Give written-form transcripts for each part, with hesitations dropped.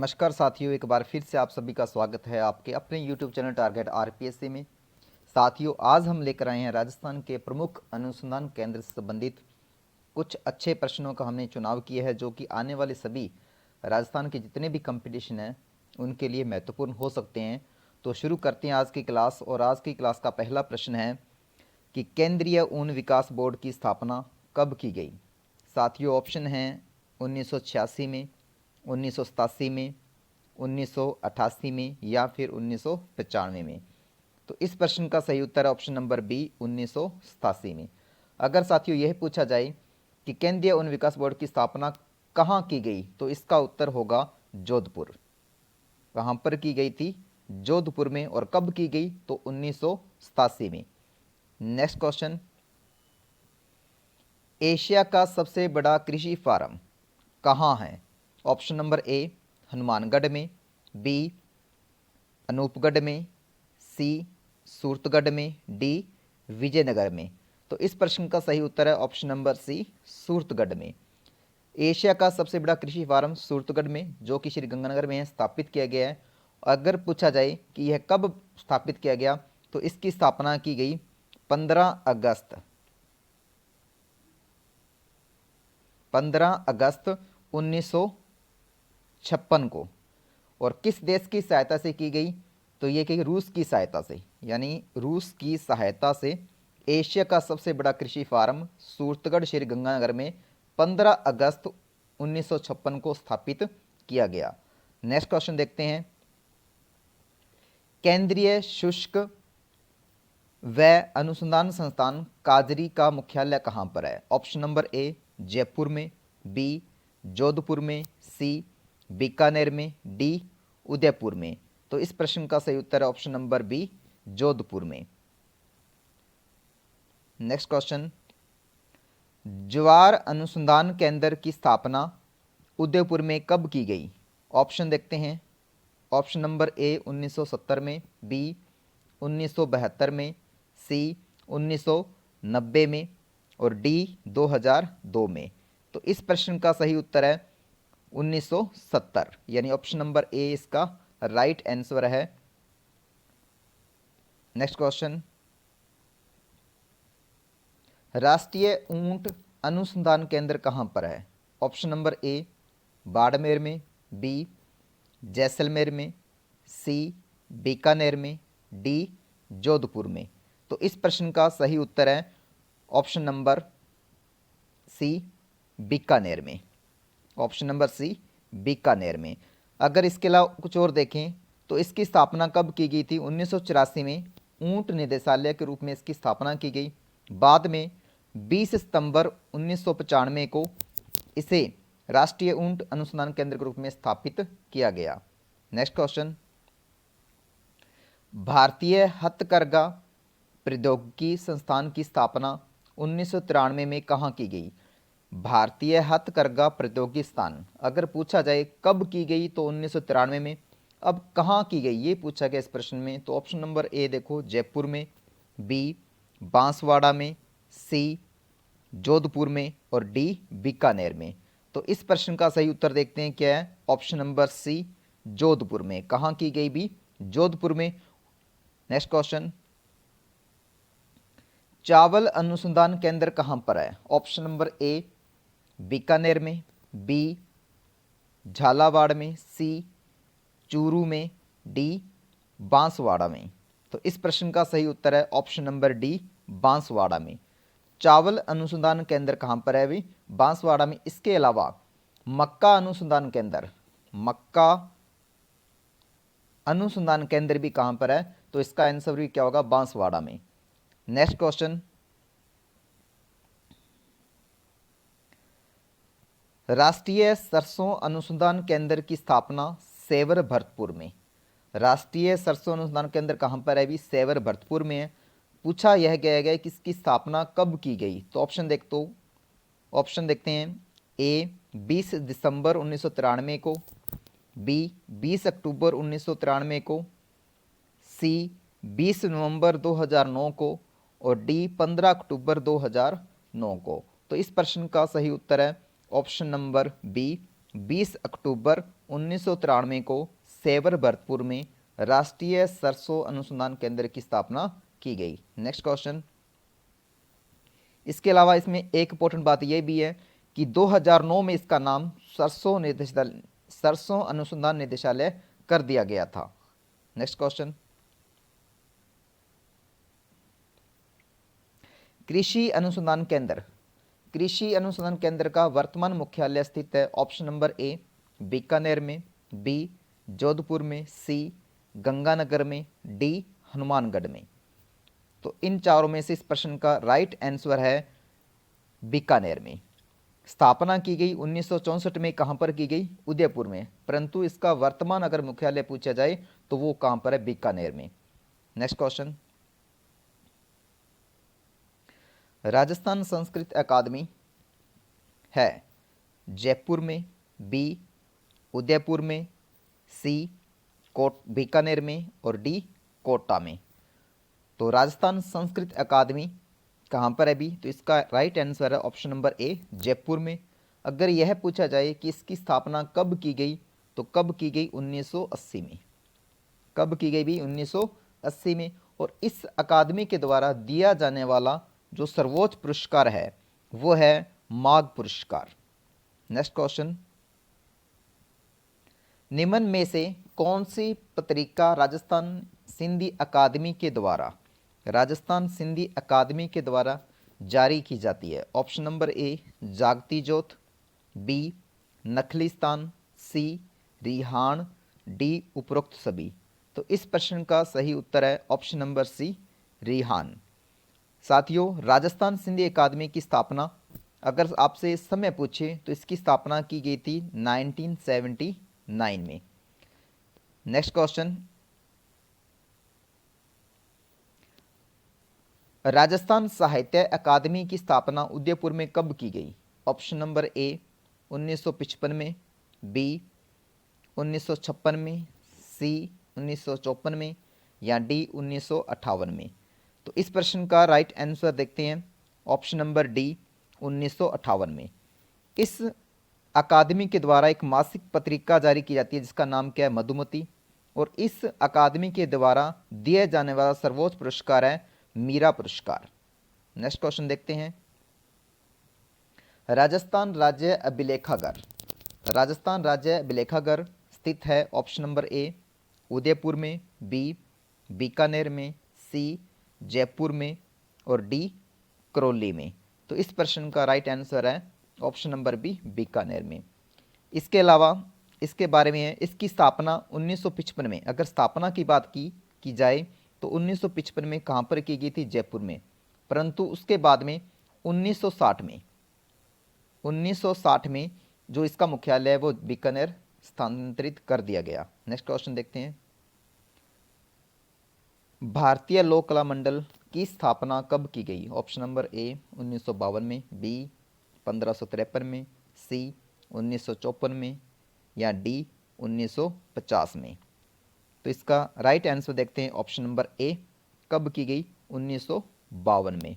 नमस्कार साथियों, एक बार फिर से आप सभी का स्वागत है आपके अपने YouTube चैनल टारगेट आरपीएससी में। साथियों, आज हम लेकर आए हैं राजस्थान के प्रमुख अनुसंधान केंद्र से संबंधित कुछ अच्छे प्रश्नों का हमने चुनाव किया है, जो कि आने वाले सभी राजस्थान के जितने भी कंपटीशन हैं उनके लिए महत्वपूर्ण हो सकते हैं। तो शुरू करते हैं आज की क्लास। और आज की क्लास का पहला प्रश्न है कि केंद्रीय ऊन विकास बोर्ड की स्थापना कब की गई। साथियों, ऑप्शन हैं 1986 में, 1987 में, 1988 में या फिर 1995 में। तो इस प्रश्न का सही उत्तर है ऑप्शन नंबर बी, 1987 में। अगर साथियों यह पूछा जाए कि केंद्रीय ऊन विकास बोर्ड की स्थापना कहाँ की गई, तो इसका उत्तर होगा जोधपुर। कहाँ पर की गई थी? जोधपुर में। और कब की गई? तो 1987 में। नेक्स्ट क्वेश्चन, एशिया का सबसे बड़ा कृषि फार्म कहाँ है? ऑप्शन नंबर ए हनुमानगढ़ में, बी अनूपगढ़ में, सी सूरतगढ़ में, डी विजयनगर में। तो इस प्रश्न का सही उत्तर है ऑप्शन नंबर सी, सूरतगढ़ में। एशिया का सबसे बड़ा कृषि फार्म सूरतगढ़ में, जो कि श्रीगंगानगर में है, स्थापित किया गया है। अगर पूछा जाए कि यह कब स्थापित किया गया, तो इसकी स्थापना की गई 15 अगस्त 1956 को। और किस देश की सहायता से की गई? तो ये कि रूस की सहायता से, यानी रूस की सहायता से एशिया का सबसे बड़ा कृषि फार्म सूरतगढ़ श्रीगंगानगर में 15 अगस्त 1956 को स्थापित किया गया। नेक्स्ट क्वेश्चन देखते हैं, केंद्रीय शुष्क व अनुसंधान संस्थान काजरी का मुख्यालय कहाँ पर है? ऑप्शन नंबर ए जयपुर में, बी जोधपुर में, सी बीकानेर में, डी उदयपुर में। तो इस प्रश्न का सही उत्तर है ऑप्शन नंबर बी, जोधपुर में। नेक्स्ट क्वेश्चन, ज्वार अनुसंधान केंद्र की स्थापना उदयपुर में कब की गई? ऑप्शन देखते हैं। ऑप्शन नंबर ए 1970 में, बी 1972 में, सी 1990 में और डी 2002 में। तो इस प्रश्न का सही उत्तर है 1970, यानी ऑप्शन नंबर ए इसका राइट आंसर है। नेक्स्ट क्वेश्चन, राष्ट्रीय ऊंट अनुसंधान केंद्र कहाँ पर है? ऑप्शन नंबर ए बाड़मेर में, बी जैसलमेर में, सी बीकानेर में, डी जोधपुर में। तो इस प्रश्न का सही उत्तर है ऑप्शन नंबर सी, बीकानेर में। ऑप्शन नंबर सी, बीकानेर में। अगर इसके अलावा कुछ और देखें तो इसकी स्थापना कब की गई थी? 1984 में ऊंट निदेशालय के रूप में इसकी स्थापना की गई। बाद में 20 सितंबर 1995 को इसे राष्ट्रीय ऊंट अनुसंधान केंद्र के रूप में स्थापित किया गया। नेक्स्ट क्वेश्चन, भारतीय हथकरघा प्रौद्योगिकी संस्थान की स्थापना 1993 में कहाँ की गई? भारतीय हथकरघा प्रौद्योगिकी संस्थान अगर पूछा जाए कब की गई, तो 1993 में। अब कहाँ की गई ये पूछा गया इस प्रश्न में, तो ऑप्शन नंबर ए देखो जयपुर में, बी बांसवाड़ा में, सी जोधपुर में और डी बीकानेर में। तो इस प्रश्न का सही उत्तर देखते हैं क्या है? ऑप्शन नंबर सी, जोधपुर में। कहाँ की गई भी? जोधपुर में। नेक्स्ट क्वेश्चन, चावल अनुसंधान केंद्र कहाँ पर है? ऑप्शन नंबर ए बीकानेर में, बी झालावाड़ में, सी चूरू में, डी बांसवाड़ा में। तो इस प्रश्न का सही उत्तर है ऑप्शन नंबर डी, बांसवाड़ा में। चावल अनुसंधान केंद्र कहाँ पर है भी? बांसवाड़ा में। इसके अलावा मक्का अनुसंधान केंद्र, मक्का अनुसंधान केंद्र भी कहाँ पर है? तो इसका आंसर भी क्या होगा? बांसवाड़ा में। नेक्स्ट क्वेश्चन, राष्ट्रीय सरसों अनुसंधान केंद्र की स्थापना सेवर भरतपुर में। राष्ट्रीय सरसों अनुसंधान केंद्र कहाँ पर है भी? सेवर भरतपुर में है। पूछा यह गया है कि इसकी स्थापना कब की गई, तो ऑप्शन देखते हैं। ए 20 दिसंबर 1993 को, बी 20 अक्टूबर 1993 को, सी 20 नवंबर 2009 को और डी 15 अक्टूबर 2009 को। तो इस प्रश्न का सही उत्तर है ऑप्शन नंबर बी, 20 अक्टूबर 1993 को सेवर भरतपुर में राष्ट्रीय सरसों अनुसंधान केंद्र की स्थापना की गई। Next question. इसके अलावा इसमें एक इंपॉर्टेंट बात यह भी है कि 2009 में इसका नाम सरसों अनुसंधान निदेशालय कर दिया गया था। Next question. कृषि अनुसंधान केंद्र। कृषि अनुसंधान केंद्र का वर्तमान मुख्यालय स्थित है ऑप्शन नंबर ए बीकानेर में, बी जोधपुर में, सी गंगानगर में, डी हनुमानगढ़ में। तो इन चारों में से इस प्रश्न का राइट आंसर है बीकानेर में। स्थापना की गई 1964 में। कहां पर की गई? उदयपुर में। परंतु इसका वर्तमान अगर मुख्यालय पूछा जाए तो वो कहां पर है? बीकानेर में। Next question. राजस्थान संस्कृत अकादमी है जयपुर में, बी उदयपुर में, सी बीकानेर में और डी कोटा में। तो राजस्थान संस्कृत अकादमी कहाँ पर है अभी? तो इसका राइट आंसर है ऑप्शन नंबर ए जयपुर में। अगर यह पूछा जाए कि इसकी स्थापना कब की गई तो कब की गई? 1980 में। कब की गई भी? 1980 में। और इस अकादमी के द्वारा दिया जाने वाला जो सर्वोच्च पुरस्कार है वो है माघ पुरस्कार। Next question. निम्न में से कौन सी पत्रिका राजस्थान सिंधी अकादमी के द्वारा जारी की जाती है? ऑप्शन नंबर ए जागती ज्योत, बी नखलिस्तान, सी रिहान, डी उपरोक्त सभी। तो इस प्रश्न का सही उत्तर है ऑप्शन नंबर सी रिहान। साथियों, राजस्थान सिंधी अकादमी की स्थापना अगर आपसे समय पूछे तो इसकी स्थापना की गई थी 1979 में। Next question. राजस्थान साहित्य अकादमी की स्थापना उदयपुर में कब की गई? ऑप्शन नंबर ए 1955 में, बी 1956 में, सी 1954 में या डी 1958 में। तो इस प्रश्न का राइट आंसर देखते हैं ऑप्शन नंबर डी 1958 में। इस अकादमी के द्वारा एक मासिक पत्रिका जारी की जाती है जिसका नाम क्या है? मधुमती। और इस अकादमी के द्वारा दिए जाने वाला सर्वोच्च पुरस्कार है मीरा पुरस्कार। नेक्स्ट क्वेश्चन देखते हैं। राजस्थान राज्य अभिलेखागार स्थित है ऑप्शन नंबर ए उदयपुर में, बी बीकानेर में, सी जयपुर में और डी करौली में। तो इस प्रश्न का राइट आंसर है ऑप्शन नंबर बी बीकानेर में। इसके अलावा इसके बारे में है इसकी स्थापना 1955 में। अगर स्थापना की बात की जाए तो 1955 में कहाँ पर की गई थी? जयपुर में। परंतु उसके बाद में 1960 में जो इसका मुख्यालय है वो बीकानेर स्थानांतरित कर दिया गया। नेक्स्ट क्वेश्चन देखते हैं। भारतीय लोक कला मंडल की स्थापना कब की गई? ऑप्शन नंबर ए 1952 में, बी 1553 में, सी 1954 में या डी 1950 में। तो इसका राइट आंसर देखते हैं ऑप्शन नंबर ए कब की गई? 1952 में।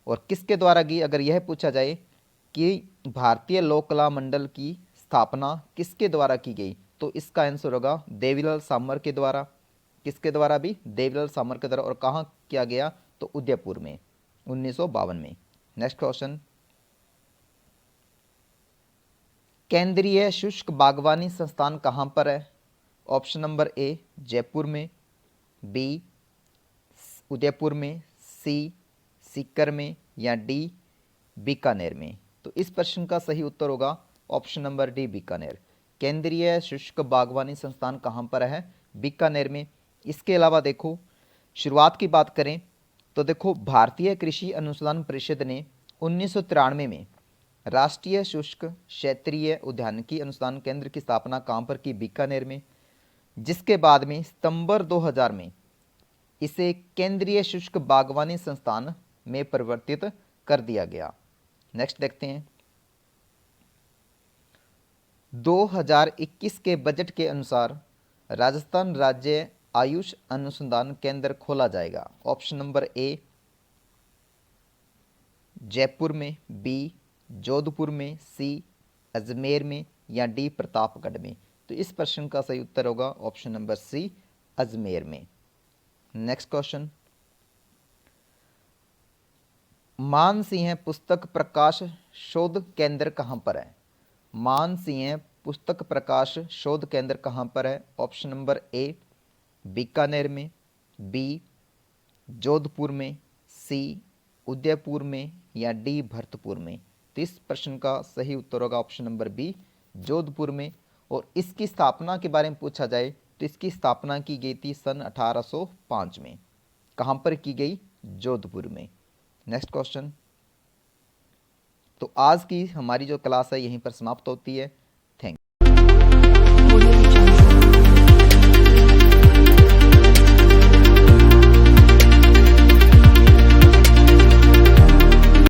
और किसके द्वारा की? अगर यह पूछा जाए कि भारतीय लोक कला मंडल की स्थापना किसके द्वारा की गई तो इसका आंसर होगा देवीलाल सामर के द्वारा। किसके द्वारा भी? देवीलाल सामर के द्वारा। और कहाँ किया गया? तो उदयपुर में 1952 में। Next question. केंद्रीय शुष्क बागवानी संस्थान कहाँ पर है? ऑप्शन नंबर ए जयपुर में, बी उदयपुर में, सी सीकर में या डी बीकानेर में। तो इस प्रश्न का सही उत्तर होगा ऑप्शन नंबर डी बीकानेर। केंद्रीय शुष्क बागवानी संस्थान कहाँ पर है? बीकानेर में। इसके अलावा देखो शुरुआत की बात करें तो देखो भारतीय कृषि अनुसंधान परिषद ने 1993 में राष्ट्रीय शुष्क क्षेत्रीय उद्यानिकी अनुसंधान केंद्र की स्थापना कहाँ पर की? बीकानेर में। जिसके बाद में सितंबर 2000 में इसे केंद्रीय शुष्क बागवानी संस्थान में परिवर्तित कर दिया गया। नेक्स्ट देखते हैं। 2021 के बजट के अनुसार राजस्थान राज्य आयुष अनुसंधान केंद्र खोला जाएगा। ऑप्शन नंबर ए जयपुर में, बी जोधपुर में, सी अजमेर में या डी प्रतापगढ़ में। तो इस प्रश्न का सही उत्तर होगा ऑप्शन नंबर सी, अजमेर में। नेक्स्ट क्वेश्चन, मानसिंह पुस्तक प्रकाश शोध केंद्र कहाँ पर है? मानसिंह पुस्तक प्रकाश शोध केंद्र कहाँ पर है? ऑप्शन नंबर ए, बीकानेर में, बी, जोधपुर में, सी, उदयपुर में, या डी, भरतपुर में। तो इस प्रश्न का सही उत्तर होगा ऑप्शन नंबर बी, जोधपुर में। और इसकी स्थापना के बारे में पूछा जाए तो इसकी स्थापना की गई थी सन 1805 में। कहाँ पर की गई? जोधपुर में। नेक्स्ट क्वेश्चन, तो आज की हमारी जो क्लास है यहीं पर समाप्त होती है।